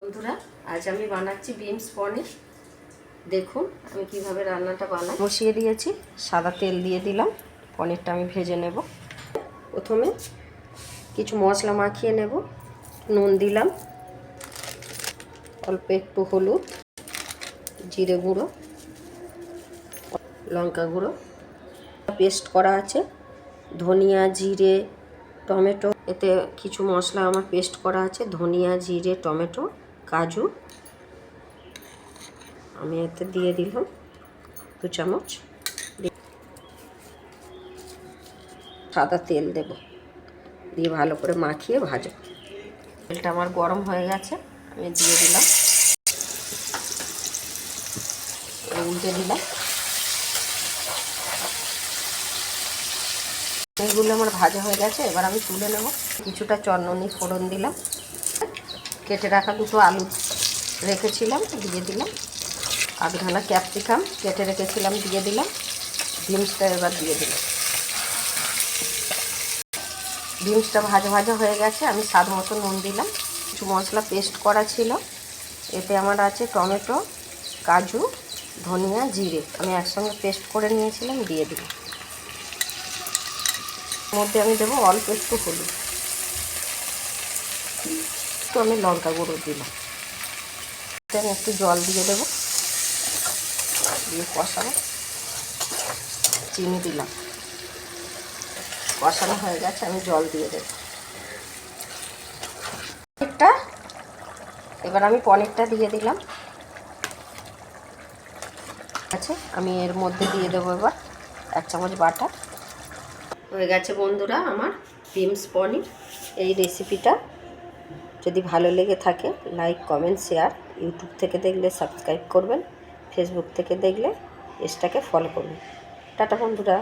বন্ধুরা, আজ আমি বানাচ্ছি বিনস পনির। দেখুন আমি কিভাবে রান্নাটা বানাই। বসিয়ে দিয়েছি, সাদা তেল দিয়ে দিলাম। পনিরটা আমি ভেজে নেব। প্রথমে কিছু মশলা মাখিয়ে নেব। নুন দিলাম, অল্প একটু হলুদ, জিরে গুঁড়ো, লঙ্কা গুঁড়ো, পেস্ট করা আছে ধনিয়া, জিরে, টমেটো। এতে কিছু মশলা আমার পেস্ট করা আছে, ধনিয়া, জিরে, টমেটো, কাজু। আমি এতে দিয়ে দিলাম 2 চামচ। সাদা তেল দেব, দিয়ে ভালো করে মাখিয়ে ভাজব। তেলটা আমার গরম হয়ে গেছে, আমি দিয়ে দিলাম, উল্টে দিলাম। এগুলো আমার ভাজা হয়ে গেছে, এবার আমি তুলে নেব। কিছুটা চন্দনী ফোড়ন দিলাম, কেটে রাখা 2টো আলু রেখেছিলাম দিয়ে দিলাম, আধখানা ক্যাপসিকাম কেটে রেখেছিলাম দিয়ে দিলাম, বিনসটা এবার দিয়ে দিলাম। বিনসটা ভাজা ভাজা হয়ে গেছে, আমি স্বাদ মতো নুন দিলাম। কিছু মশলা পেস্ট করা ছিল, এতে আমার আছে টমেটো, কাজু, ধনিয়া, জিরে, আমি একসঙ্গে পেস্ট করে নিয়েছিলাম, দিয়ে দিলাম। মধ্যে আমি দেবো অল্প একটু হলুদ, একটু আমি লঙ্কা গুঁড়ো দিলাম। আমি একটু জল দিয়ে দেবো, দিয়ে কষাবো। চিনি দিলাম, কষানো হয়ে গেছে, আমি জল দিয়ে দেবো। এবার আমি পনিরটা দিয়ে দিলাম। আছে, আমি এর মধ্যে দিয়ে দেবো এবার 1 চামচ বাটার। হয়ে গেছে বন্ধুরা আমার বিনস পনির। এই রেসিপিটা যদি ভালো লেগে থাকে লাইক, কমেন্ট, শেয়ার। ইউটিউব থেকে দেখলে সাবস্ক্রাইব করবেন, ফেসবুক থেকে দেখলে পেজটাকে ফলো করবেন। টাটা বন্ধুরা।